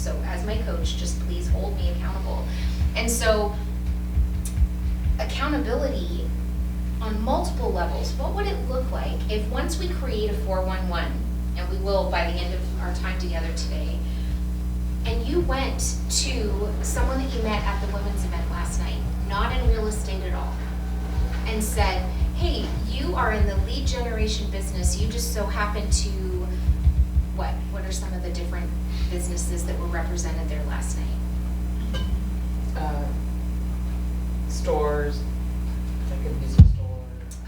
So as my coach, just please hold me accountable. And so accountability on multiple levels, what would it look like if once we create a 411, and we will by the end of our time together today, and you went to someone that you met at the women's event last night, not in real estate at all, and said, hey, you are in the lead generation business, you just so happen to, what are some of the different businesses that were represented there last night? Stores, like a music store.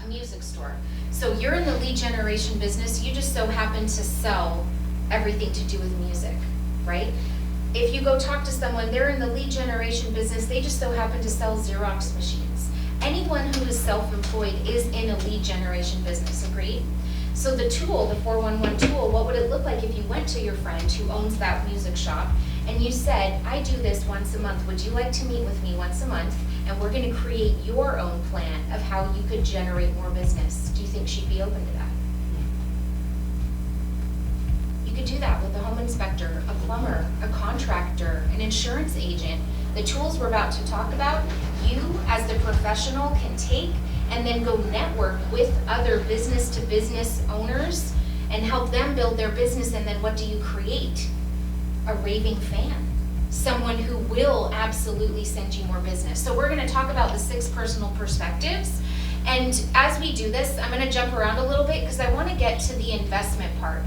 A music store. So you're in the lead generation business, you just so happen to sell everything to do with music, right? If you go talk to someone, they're in the lead generation business, they just so happen to sell Xerox machines. Anyone who is self-employed is in a lead generation business, agreed? So the tool, the 411 tool, what would it look like if you went to your friend who owns that music shop and you said, I do this once a month, would you like to meet with me once a month? And we're gonna create your own plan of how you could generate more business. Do you think she'd be open to that? You could do that with a home inspector, a plumber, a contractor, an insurance agent. The tools we're about to talk about, you as the professional can take and then go network with other business-to-business owners and help them build their business, and then what do you create? A raving fan. Someone who will absolutely send you more business. So we're gonna talk about the 6 personal perspectives. And as we do this, I'm gonna jump around a little bit because I wanna get to the investment part.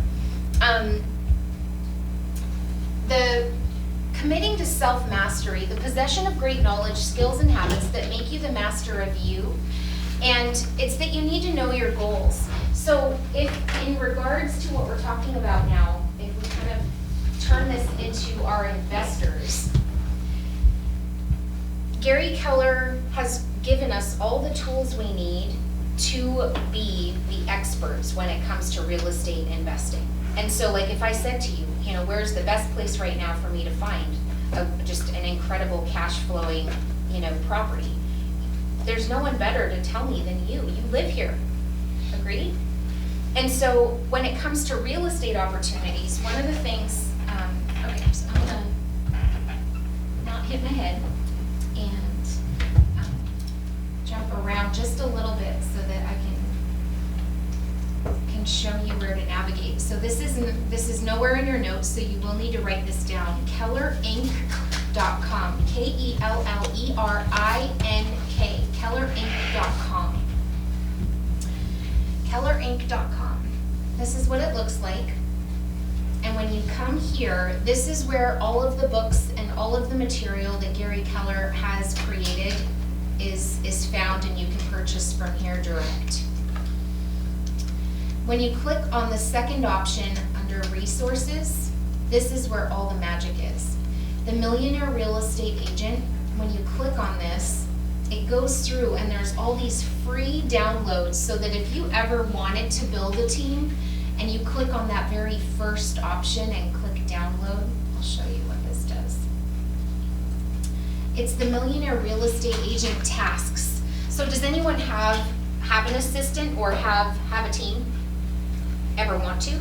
The committing to self-mastery, the possession of great knowledge, skills, and habits that make you the master of you. And it's that you need to know your goals. So if in regards to what we're talking about now, if we kind of turn this into our investors, Gary Keller has given us all the tools we need to be the experts when it comes to real estate investing. And so like if I said to you, you know, where's the best place right now for me to find just an incredible cash flowing, you know, property? There's no one better to tell me than you. You live here, agreed? And so when it comes to real estate opportunities, one of the things, okay, so I'm gonna not hit my head and jump around just a little bit so that I can show you where to navigate. So this is nowhere in your notes, so you will need to write this down. KellerInc.com, KELLERINK, KellerInc.com. KellerInc.com. This is what it looks like. And when you come here, this is where all of the books and all of the material that Gary Keller has created is found, and you can purchase from here direct. When you click on the second option under resources, this is where all the magic is. The Millionaire Real Estate Agent, when you click on this, it goes through and there's all these free downloads so that if you ever wanted to build a team and you click on that very first option and click download, I'll show you what this does. It's the Millionaire Real Estate Agent tasks. So does anyone have an assistant or have a team? Ever want to?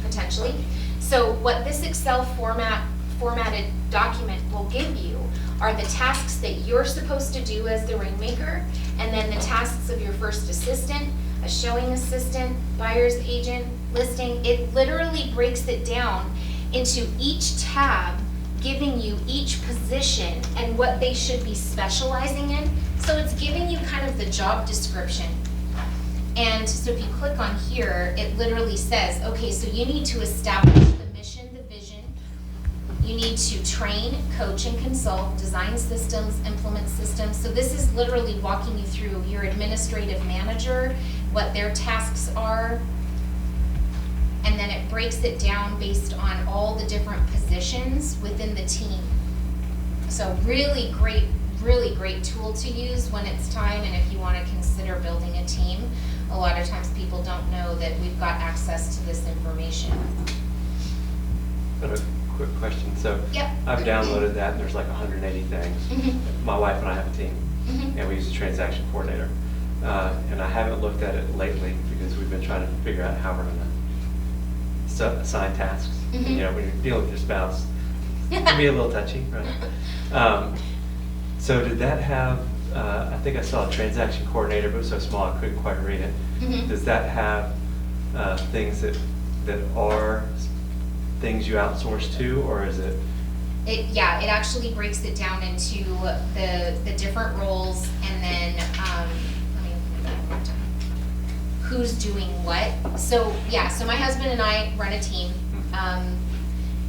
Potentially. So what this Excel formatted document will give you are the tasks that you're supposed to do as the rainmaker, and then the tasks of your first assistant, a showing assistant, buyer's agent, listing. It literally breaks it down into each tab, giving you each position and what they should be specializing in. So it's giving you kind of the job description. And so if you click on here, it literally says, okay, so you need to establish the mission, the vision. You need to train, coach, and consult, design systems, implement systems. So this is literally walking you through your administrative manager, what their tasks are, and then it breaks it down based on all the different positions within the team. So really great tool to use when it's time, and if you want to consider building a team. A lot of times people don't know that we've got access to this information. But a quick question. So Yep. I've downloaded that and there's like 180 things. Mm-hmm. My wife and I have a team, Mm-hmm. and we use a transaction coordinator. And I haven't looked at it lately because we've been trying to figure out how we're going to assign tasks. Mm-hmm. You know, when you're dealing with your spouse, can be a little touchy, right? So did that have, I think I saw a transaction coordinator, but it was so small I couldn't quite read it. Mhm. Does that have things that are things you outsource to, or is it? It actually breaks it down into the different roles, and then, let me look at that one more time. Who's doing what. So my husband and I run a team,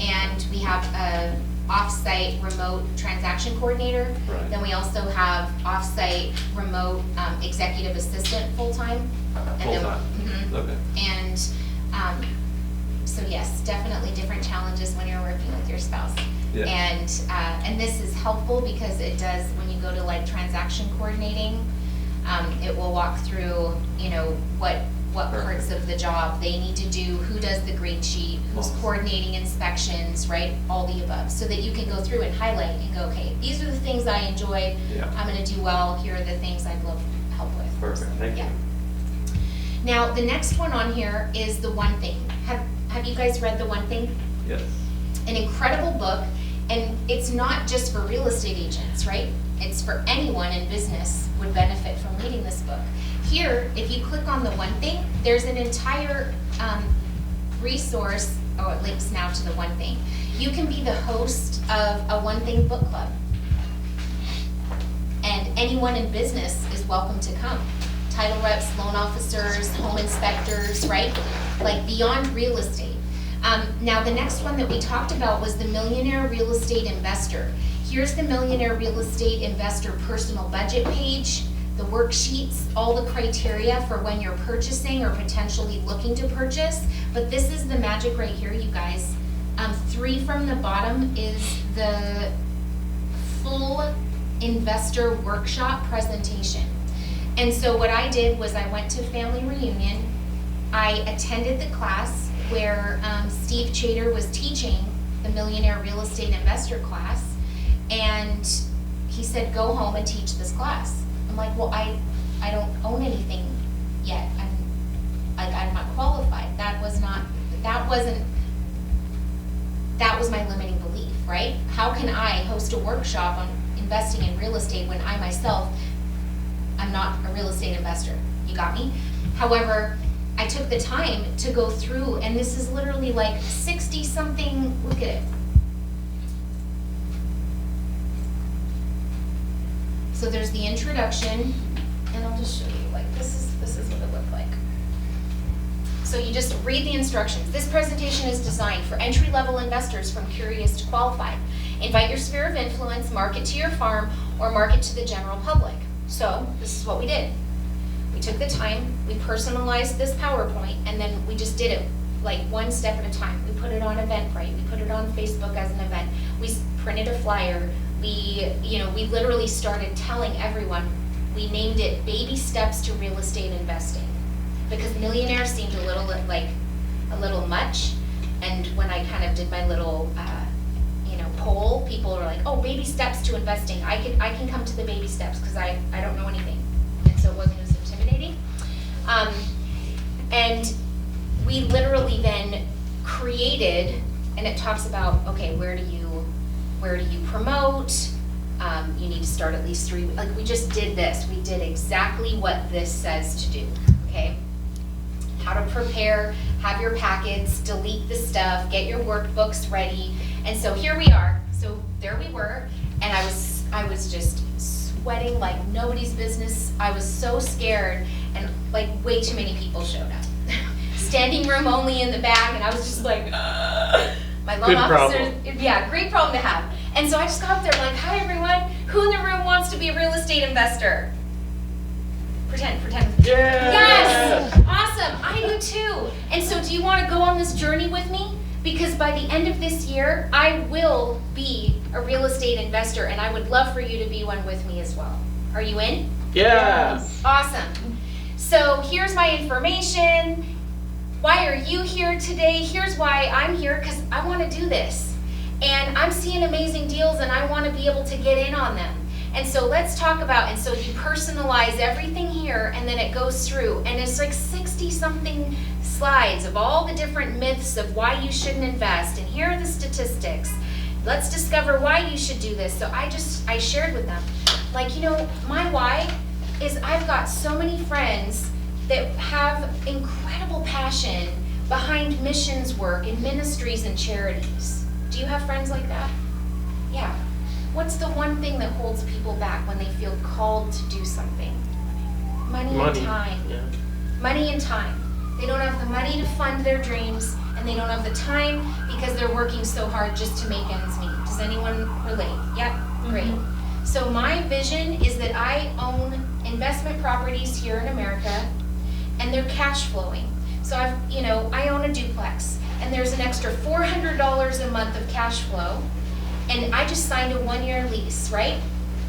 and we have a off-site remote transaction coordinator. Right. Then we also have off-site remote executive assistant full-time. Full-time, Mhm. okay. And, so yes, definitely different challenges when you're working with your spouse. Yeah. And this is helpful because it does, when you go to like transaction coordinating, it will walk through, what parts of the job they need to do, who does the grade sheet, who's Awesome. coordinating inspections, right? All the above, so that you can go through and highlight and go, okay, these are the things I enjoy, Yeah. I'm gonna do well, here are the things I'd love help with. Perfect, thank you. Yeah. Now, the next one on here is The One Thing. Have you guys read The One Thing? Yes. An incredible book, and it's not just for real estate agents, right? It's for anyone in business would benefit from reading this book. Here, if you click on The One Thing, there's an entire resource, it links now to The One Thing. You can be the host of a One Thing book club, and anyone in business is welcome to come. Title reps, loan officers, home inspectors, right? Like beyond real estate. Now the next one that we talked about was the Millionaire Real Estate Investor. Here's the Millionaire Real Estate Investor personal budget page, the worksheets, all the criteria for when you're purchasing or potentially looking to purchase. But this is the magic right here, you guys. 3 from the bottom is the full investor workshop presentation. And so what I did was I went to family reunion. I attended the class where Steve Chater was teaching the Millionaire Real Estate Investor class, and he said, go home and teach this class. I'm like, well, I don't own anything yet. I'm not qualified. That was my limiting belief, right? How can I host a workshop on investing in real estate when I myself, I'm not a real estate investor? You got me? However, I took the time to go through, and this is literally like 60 something, look at it. So there's the introduction, and I'll just show you, like, this is what it looked like. So you just read the instructions. This presentation is designed for entry-level investors from curious to qualified. Invite your sphere of influence, market to your farm, or market to the general public. So this is what we did. We took the time, we personalized this PowerPoint, and then we just did it like one step at a time. We put it on Eventbrite, we put it on Facebook as an event, we printed a flyer, we literally started telling everyone. We named it Baby Steps to Real Estate Investing, because millionaire seemed a little much, and when I kind of did my little poll, people were like, oh, baby steps to investing. I can come to the baby steps because I don't know anything, and so it wasn't as intimidating. And we literally then created, and it talks about, okay, where do you promote? You need to start at least 3. Like, we just did this. We did exactly what this says to do. Okay. How to prepare, have your packets, delete the stuff, get your workbooks ready. And so here we are. So there we were, and I was just sweating like nobody's business. I was so scared, and like way too many people showed up. Standing room only in the back, and I was just like, my loan officer, yeah, great problem to have. And so I just got up there like, hi everyone, who in the room wants to be a real estate investor? Pretend. Yeah. Yes, awesome, I do too. And so do you want to go on this journey with me? Because by the end of this year, I will be a real estate investor, and I would love for you to be one with me as well. Are you in? Yes. Awesome. So here's my information. Why are you here today? Here's why I'm here, because I want to do this. And I'm seeing amazing deals, and I want to be able to get in on them. And so let's talk about, and so you personalize everything here, and then it goes through, and it's like 60-something slides of all the different myths of why you shouldn't invest, and here are the statistics. Let's discover why you should do this. So I shared with them, like, my why is I've got so many friends that have incredible passion behind missions work and ministries and charities. Do you have friends like that? Yeah. What's the one thing that holds people back when they feel called to do something? Money and time. Yeah. Money and time. They don't have the money to fund their dreams, and they don't have the time because they're working so hard just to make ends meet. Does anyone relate? Yep, great. So my vision is that I own investment properties here in America, and they're cash flowing. So I own a duplex, and there's an extra $400 a month of cash flow, and I just signed a 1-year lease, right?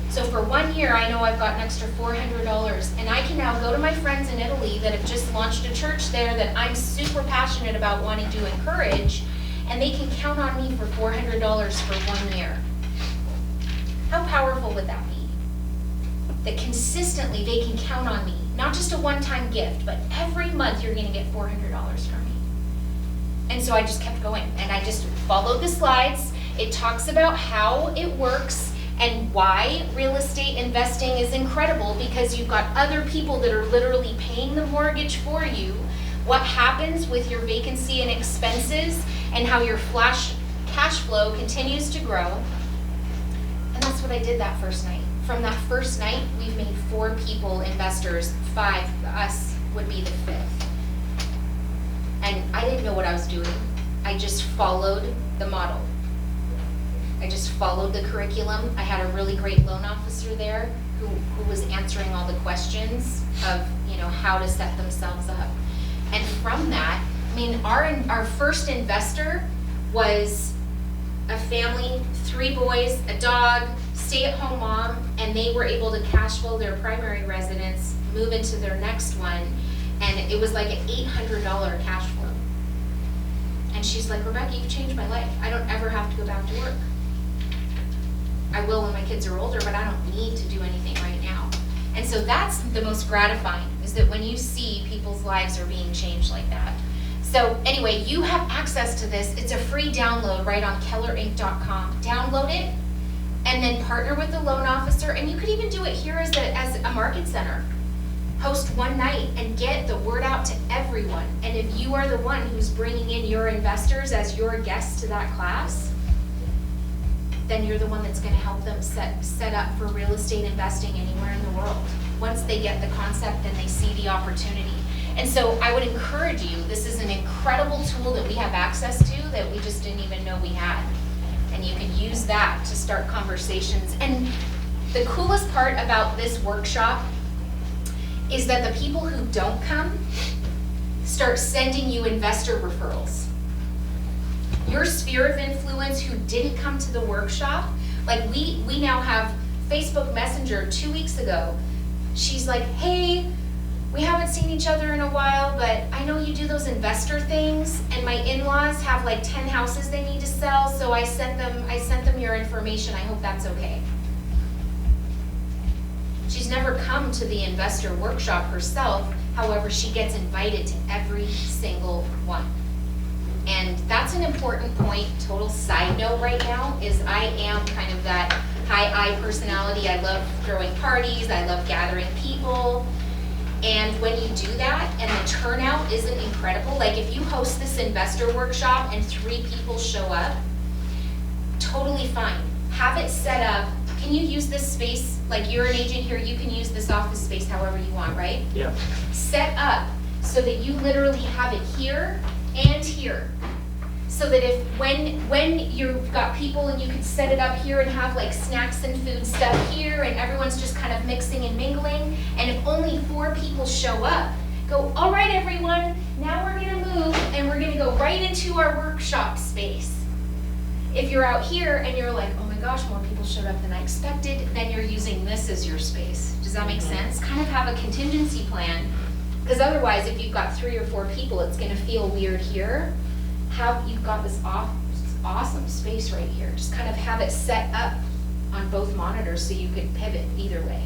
So for 1 year, I know I've got an extra $400, and I can now go to my friends in Italy that have just launched a church there that I'm super passionate about wanting to encourage, and they can count on me for $400 for 1 year. How powerful would that be? That consistently they can count on me, not just a one-time gift, but every month you're gonna get $400 from me. And so I just kept going, and I just followed the slides. It talks about how it works and why real estate investing is incredible, because you've got other people that are literally paying the mortgage for you, what happens with your vacancy and expenses, and how your cash flow continues to grow. And that's what I did that first night. From that first night, we've made 4 people investors, 5, us would be the 5th. And I didn't know what I was doing. I just followed the model. I just followed the curriculum. I had a really great loan officer there who was answering all the questions of, how to set themselves up. And from that, our first investor was a family, 3 boys, a dog, stay-at-home mom, and they were able to cash flow their primary residence, move into their next one, and it was like an $800 cash flow. And she's like, Rebecca, you've changed my life. I don't ever have to go back to work. I will when my kids are older, but I don't need to do anything right now. And so that's the most gratifying, is that when you see people's lives are being changed like that. So anyway, you have access to this. It's a free download right on kellerinc.com. Download it and then partner with the loan officer. And you could even do it here as a market center. Host one night and get the word out to everyone. And if you are the one who's bringing in your investors as your guests to that class, then you're the one that's going to help them set up for real estate investing anywhere in the world. Once they get the concept and they see the opportunity. And so I would encourage you, this is an incredible tool that we have access to that we just didn't even know we had. And you can use that to start conversations. And the coolest part about this workshop is that the people who don't come start sending you investor referrals. Your sphere of influence who didn't come to the workshop, like we now have Facebook Messenger 2 weeks ago. She's like, hey, we haven't seen each other in a while, but I know you do those investor things, and my in-laws have like 10 houses they need to sell, so I sent them your information. I hope that's okay. She's never come to the investor workshop herself, however, she gets invited to every single one. And that's an important point. Total side note right now is I am kind of that high I personality. I love throwing parties. I love gathering people. And when you do that and the turnout isn't incredible, like if you host this investor workshop and 3 people show up, totally fine. Have it set up. Can you use this space? Like you're an agent here, you can use this office space however you want, right? Yeah. Set up so that you literally have it here and here. So that if when you've got people and you can set it up here and have like snacks and food stuff here and everyone's just kind of mixing and mingling, and if only 4 people show up, go, all right everyone, now we're gonna move and we're gonna go right into our workshop space. If you're out here and you're like, oh my gosh, more people showed up than I expected, then you're using this as your space. Does that make sense? Kind of have a contingency plan, because otherwise if you've got 3 or 4 people, it's gonna feel weird here. You've got this awesome space right here. Just kind of have it set up on both monitors so you could pivot either way.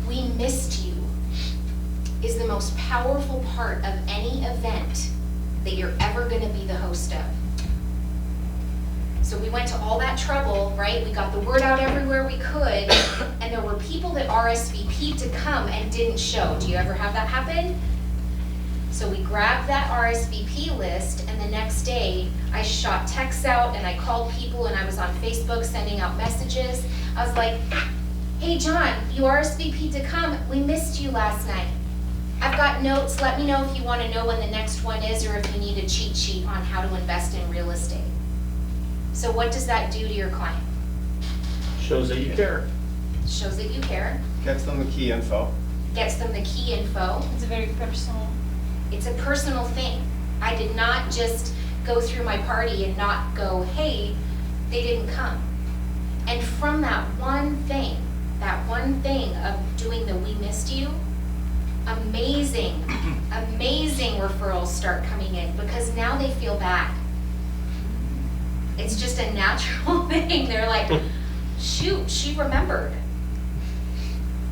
We missed you is the most powerful part of any event that you're ever going to be the host of. So we went to all that trouble, right? We got the word out everywhere we could, and there were people that RSVP'd to come and didn't show. Do you ever have that happen? So we grabbed that RSVP list, and the next day, I shot texts out, and I called people, and I was on Facebook sending out messages. I was like, hey, John, you RSVP'd to come. We missed you last night. I've got notes. Let me know if you want to know when the next one is, or if you need a cheat sheet on how to invest in real estate. So what does that do to your client? Shows that you care. Shows that you care, Gets them the key info. gets them the key info. It's a very personal. It's a personal thing. I did not just go through my party and not go, hey, they didn't come. And from that one thing of doing the we missed you, amazing referrals start coming in, because now they feel bad. It's just a natural thing. They're like, shoot, she remembered.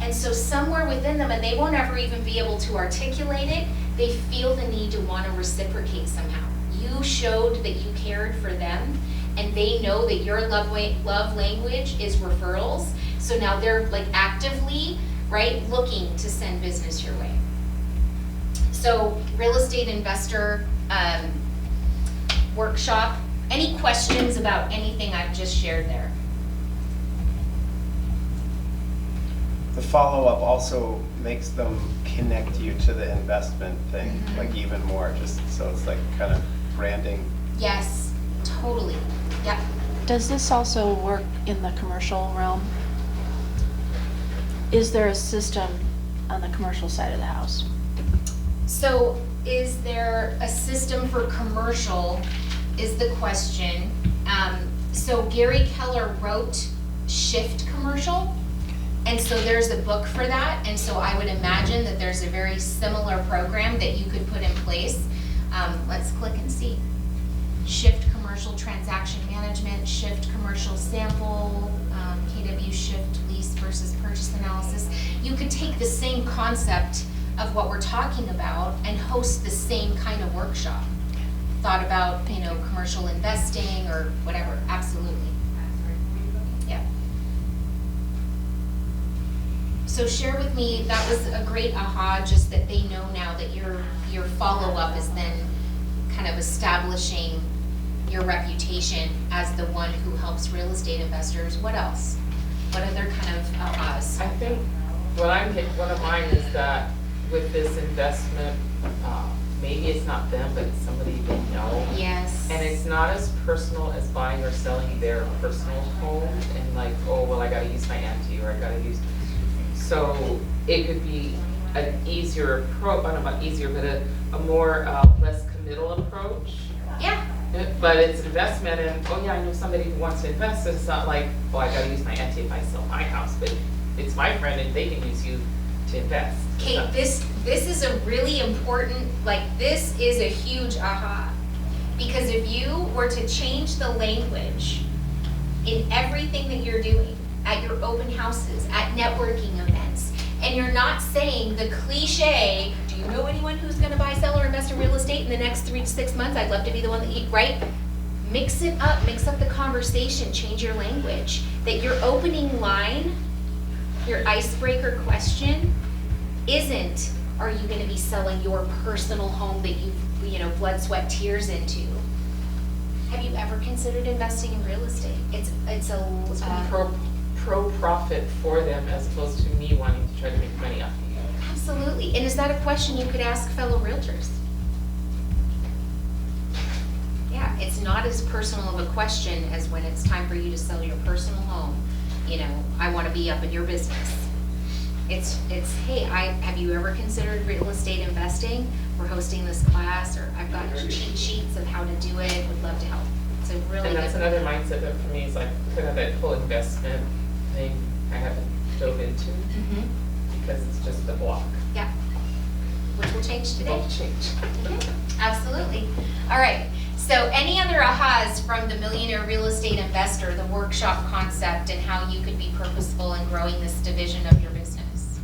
And so somewhere within them, and they won't ever even be able to articulate it, they feel the need to want to reciprocate somehow. You showed that you cared for them, and they know that your love language is referrals. So now they're like actively, right, looking to send business your way. So real estate investor workshop. Any questions about anything I've just shared there? The follow-up also makes them connect you to the investment thing, like even more, just so it's like kind of branding. Yes, totally. Yep. Does this also work in the commercial realm? Is there a system on the commercial side of the house? So is there a system for commercial is the question. So Gary Keller wrote Shift Commercial, and so there's a book for that, and so I would imagine that there's a very similar program that you could put in place. Let's click and see. Shift Commercial Transaction Management, Shift Commercial Sample, KW Shift Lease versus Purchase Analysis. You could take the same concept of what we're talking about and host the same kind of workshop. Thought about, commercial investing or whatever, absolutely. Yeah. So share with me, that was a great aha, just that they know now that your follow-up is then kind of establishing your reputation as the one who helps real estate investors. What else? What other kind of ahas? I think one of mine is that with this investment, maybe it's not them, but it's somebody they know. Yes. And it's not as personal as buying or selling their personal home and like, oh, well, I gotta use my auntie, or I gotta use. So it could be an easier approach, not easier, but a more less committal approach. Yeah. But it's investment, and oh yeah, I know somebody who wants to invest. So it's not like, oh, I gotta use my auntie if I sell my house, but it's my friend and they can use you to invest. Kate, this is a really important, this is a huge aha. Because if you were to change the language in everything that you're doing, at your open houses, at networking events, and you're not saying the cliche, do you know anyone who's gonna buy, sell, or invest in real estate in the next 3 to 6 months? I'd love to be the one that right? Mix it up, mix up the conversation, change your language. That your opening line, your icebreaker question isn't, are you gonna be selling your personal home that you've, blood, sweat, tears into? Have you ever considered investing in real estate? It's pro-profit for them as opposed to me wanting to try to make money off of you. Absolutely. And is that a question you could ask fellow realtors? Yeah, it's not as personal of a question as when it's time for you to sell your personal home. I want to be up in your business. It's hey, have you ever considered real estate investing? We're hosting this class, or I've got cheat sheets of how to do it. Would love to help. It's a really And that's good another mindset that for me is like kind of that whole investment thing I haven't dove into because it's just a block. Yeah, which will change today. It'll change. Absolutely. All right. So any other ahas from the Millionaire Real Estate Investor, the workshop concept, and how you could be purposeful in growing this division of your business?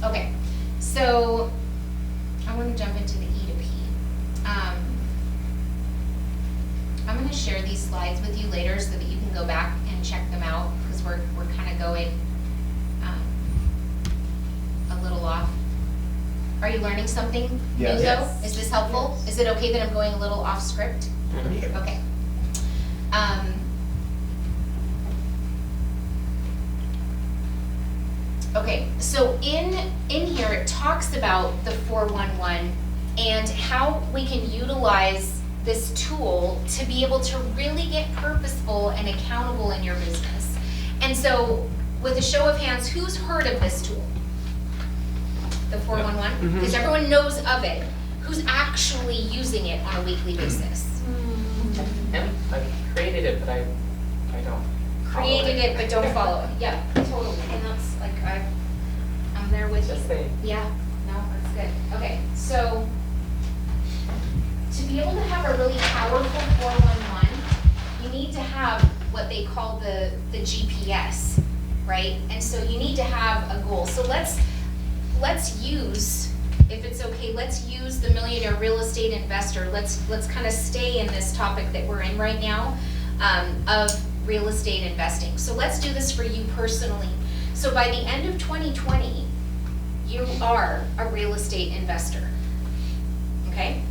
Okay, so I want to jump into the E to P. I'm going to share these slides with you later so that you can go back and check them out, because we're kind of going a little off. Are you learning something new Yes. though? Yes. Is this helpful? Is it okay that I'm going a little off script? Okay. Okay, so in here, it talks about the 411 and how we can utilize this tool to be able to really get purposeful and accountable in your business. And so, with a show of hands, who's heard of this tool? The 411? Because everyone knows of it. Who's actually using it on a weekly basis? And I created it, but I don't follow Created it, but don't follow it. Yeah, totally. And that's like, I'm there with you. Just saying. Yeah, no, that's good. Okay, so to be able to have a really powerful 411, you need to have what they call the GPS, right? And so you need to have a goal. So let's use, if it's okay, let's use the millionaire real estate investor. Let's kind of stay in this topic that we're in right now of real estate investing. So let's do this for you personally. So by the end of 2020, you are a real estate investor, okay?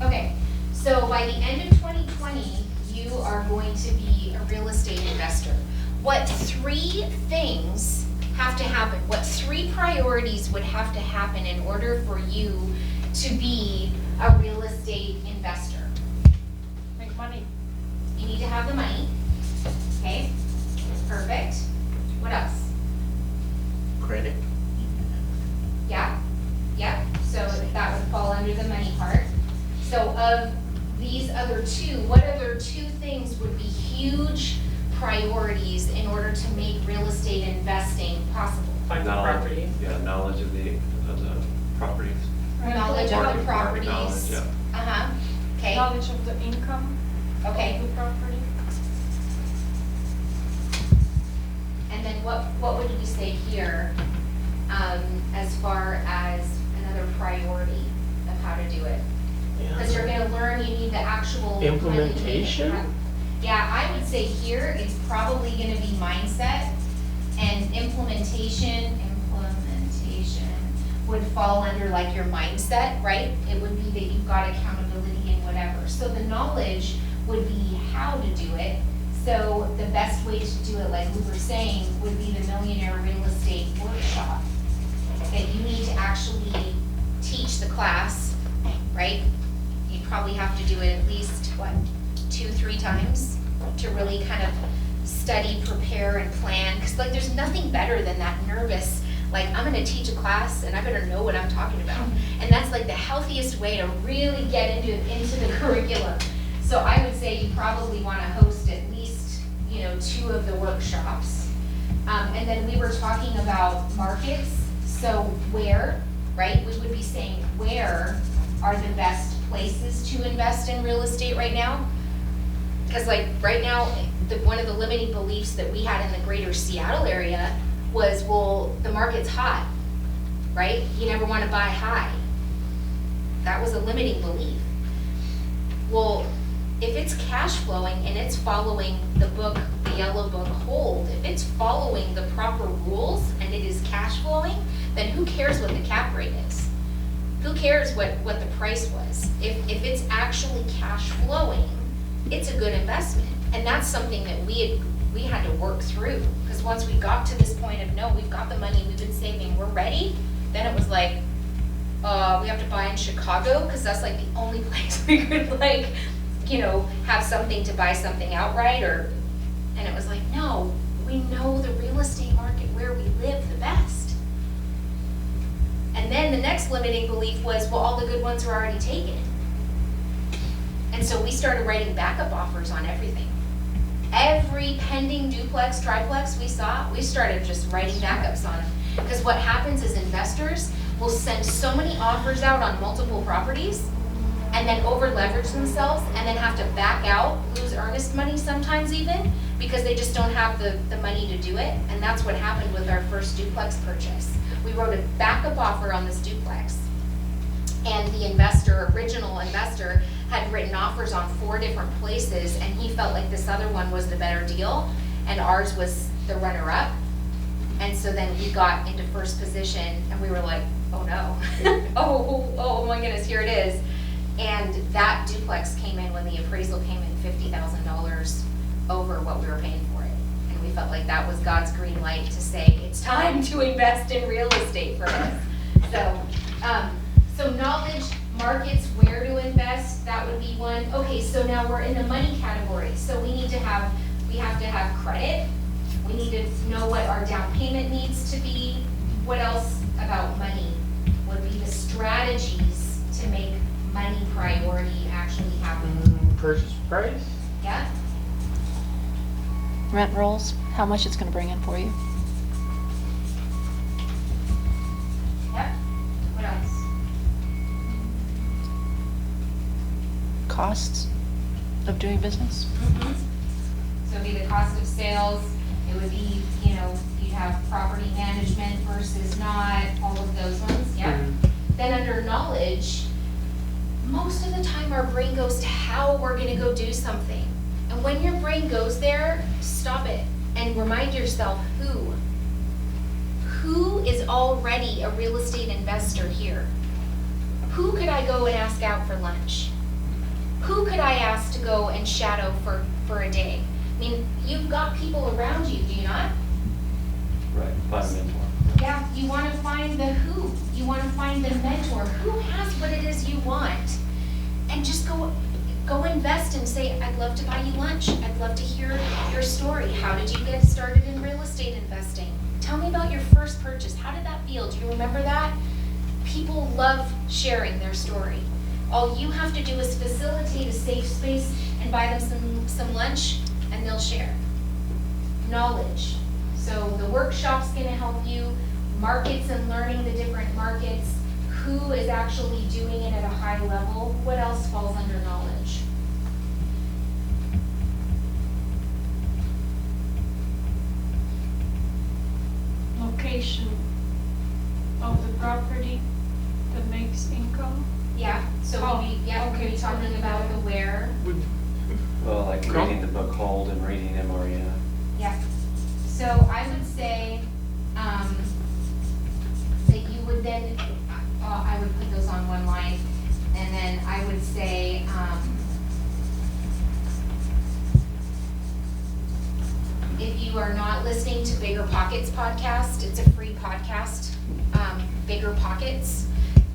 Okay, so by the end of 2020, you are going to be a real estate investor. What 3 things have to happen? What 3 priorities would have to happen in order for you to be a real estate investor? Make money. You need to have the money, okay? Perfect. What else? Credit. Yeah, so that would fall under the money part. So of these other 2, what other 2 things would be huge priorities in order to make real estate investing possible? Find the property. Yeah, knowledge of the properties. Knowledge of the Market properties. knowledge, yeah. Uh-huh, okay, Knowledge of the income okay. of the property. And then what would we say here, as far as another priority of how to do it? Because you're gonna learn, you need the actual. Implementation? Yeah, I would say here it's probably gonna be mindset, and implementation would fall under like your mindset, right? It would be that you've got accountability and whatever. So the knowledge would be how to do it. So the best way to do it, like we were saying, would be the Millionaire Real Estate Workshop. That you need to actually teach the class, right? You probably have to do it at least, 2-3 times to really kind of study, prepare, and plan. Because like there's nothing better than that nervous, like I'm gonna teach a class and I better know what I'm talking about. And that's like the healthiest way to really get into the curriculum. So I would say you probably wanna host at least, 2 of the workshops. And then we were talking about markets. So where, right? We would be saying where are the best places to invest in real estate right now? Because like right now, one of the limiting beliefs that we had in the greater Seattle area was, well, the market's hot, right? You never want to buy high. That was a limiting belief. Well, if it's cash flowing and it's following the book, the yellow book hold, if it's following the proper rules and it is cash flowing, then who cares what the cap rate is? Who cares what the price was? If it's actually cash flowing, it's a good investment. And that's something that we had to work through. Because once we got to this point of, no, we've got the money, we've been saving, we're ready, then it was like, we have to buy in Chicago, because that's like the only place we could have something to buy something outright, and it was like, no, we know the real estate market where we live the best. And then the next limiting belief was, well, all the good ones are already taken. And so we started writing backup offers on everything. Every pending duplex, triplex we saw, we started just writing backups on them. Because what happens is investors, will send so many offers out on multiple properties and then over leverage themselves and then have to back out, lose earnest money sometimes even, because they just don't have the money to do it. And that's what happened with our first duplex purchase. We wrote a backup offer on this duplex. And the original investor, had written offers on 4 different places, and he felt like this other one was the better deal, and ours was the runner-up. And so then we got into first position, and we were like, oh no, oh my goodness, here it is. And that duplex came in when the appraisal came in $50,000 over what we were paying for it. And we felt like that was God's green light to say, it's time to invest in real estate for us. So knowledge, markets, where to invest, that would be one. Okay, so now we're in the money category. So we have to have credit. We need to know what our down payment needs to be. What else about money would be the strategies to make money priority actually happen? Purchase price? Yeah? Rent rolls, how much it's gonna bring in for you. Yep. What else? Costs of doing business. So it'd be the cost of sales, it would be, you'd have property management versus not, all of those ones, yeah. Then under knowledge, most of the time our brain goes to how we're gonna go do something. And when your brain goes there, stop it and remind yourself who is already a real estate investor here? Who could I go and ask out for lunch? Who could I ask to go and shadow for a day? I mean, you've got people around you, do you not? Right, find a mentor. Yeah, you want to find the who. You want to find the mentor. Who has what it is you want? And just go invest and say, I'd love to buy you lunch. I'd love to hear your story. How did you get started in real estate investing? Tell me about your first purchase. How did that feel? Do you remember that? People love sharing their story. All you have to do is facilitate a safe space and buy them some lunch, and they'll share. Knowledge. So the workshop's gonna help you, markets and learning the different markets, who is actually doing it at a high level, what else falls under knowledge? Location of the property that makes income. Yeah, so we'd be talking about the where. Well, like reading the book Hold and reading MREA. Yeah. So I would say, that you would then, I would put those on one line, and then I would say, if you are not listening to Bigger Pockets podcast, it's a free podcast, Bigger Pockets,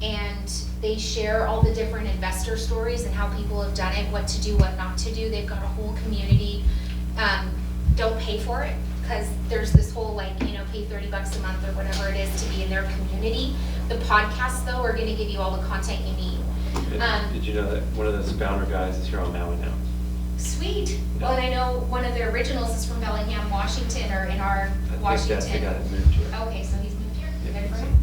and they share all the different investor stories and how people have done it, what to do, what not to do. They've got a whole community. Don't pay for it, because there's this whole pay $30 a month or whatever it is to be in their community. The podcasts though are gonna give you all the content you need. Did you know that one of those founder guys is here on Maui now? Sweet. Well, and I know one of the originals is from Bellingham, Washington, or in our Washington. I think that's the guy that moved here. Okay, so he's moved here. Yeah, Good for so. him.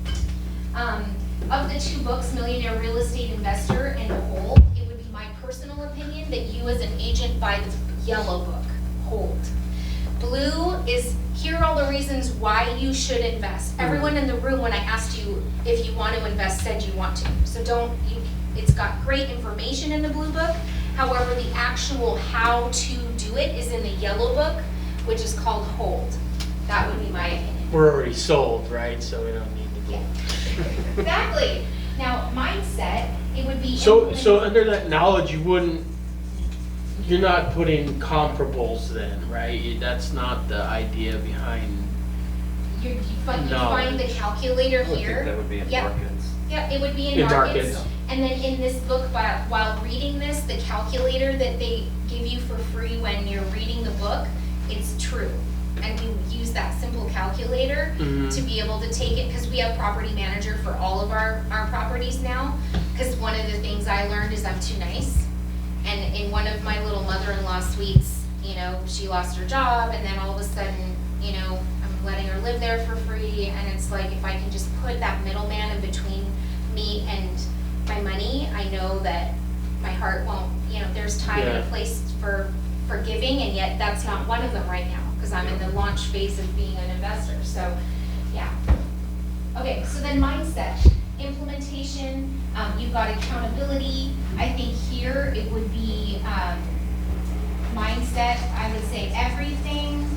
Of the 2 books, Millionaire Real Estate Investor and Whole, it would be my personal opinion that you as an agent buy the yellow book, Hold. Blue is, here are all the reasons why you should invest. Everyone in the room, when I asked you if you want to invest, said you want to. So it's got great information in the blue book. However, the actual how to do it is in the yellow book, which is called Hold. That would be my opinion. We're already sold, right? So we don't need to Yeah. Exactly. Now, mindset, it would be. So under that knowledge, you're not putting comparables then, right? That's not the idea behind. You find the calculator I would think here. that would be in Yep. markets. Yeah, it would be in In markets. markets. And then in this book, while reading this, the calculator that they give you for free when you're reading the book, it's true. And we use that simple calculator to be able to take it, because we have property manager for all of our properties now. Because one of the things I learned is I'm too nice. And in one of my little mother-in-law suites, she lost her job, and then all of a sudden, I'm letting her live there for free, and it's like, if I can just put that middleman in between me and my money, I know that my heart won't, there's time and a Yeah. place for giving, and yet that's not one of them right now, because I'm in the launch phase of being an investor, so, yeah. Okay, so then mindset, implementation, you've got accountability. I think here it would be, mindset, I would say everything,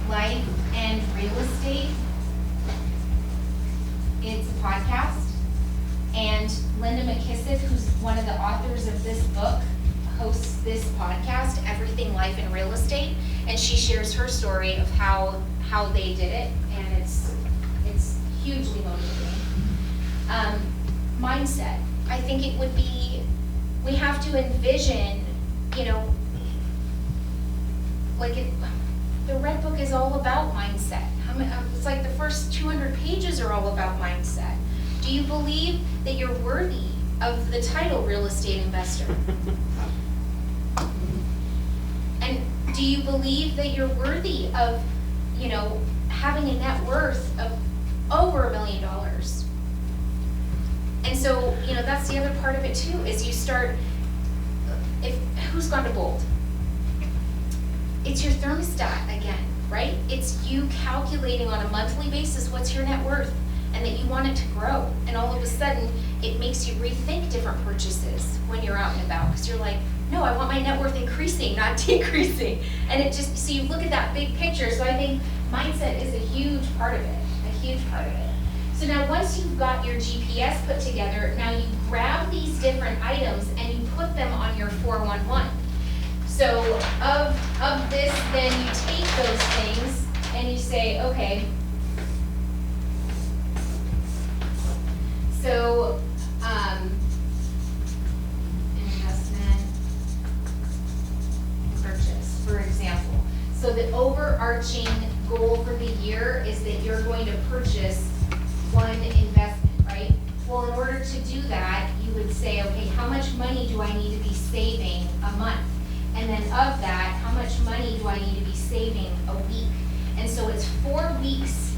life and real estate. It's a podcast. And Linda McKissick, who's one of the authors of this book, hosts this podcast, Everything, Life, and Real Estate. And she shares her story of how they did it, and it's hugely motivating. Mindset. I think it would be, we have to envision, the Red Book is all about mindset. It's like the first 200 pages are all about mindset. Do you believe that you're worthy of the title real estate investor? And do you believe that you're worthy of, having a net worth of over $1 million? And so, that's the other part of it too, is you start, who's gone to Bold? It's your thermostat again, right? It's you calculating on a monthly basis what's your net worth, and that you want it to grow. And all of a sudden, it makes you rethink different purchases when you're out and about, because you're like, no, I want my net worth increasing, not decreasing. And it just, so you look at that big picture. So I think mindset is a huge part of it, So now once you've got your GPS put together, now you grab these different items and you put them on your 411. So of this, then you take those things and you say, okay, so investment purchase, for example. So the overarching goal for the year is that you're going to purchase one investment, right? Well, in order to do that, you would say, okay, how much money do I need to be saving a month? And then of that, how much money do I need to be saving a week? And so it's 4 weeks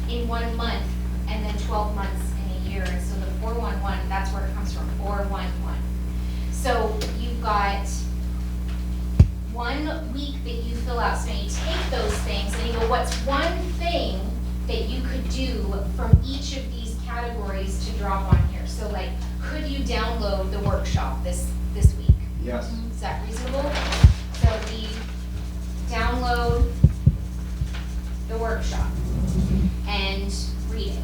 in 1 month, and then 12 months in a year. And so the 411, that's where it comes from, 411. So you've got 1 week that you fill out. So you take those things and you go, what's one thing that you could do from each of these categories to drop on here? So like, could you download the workshop this week? Yes. Is that reasonable? So we download the workshop and read it.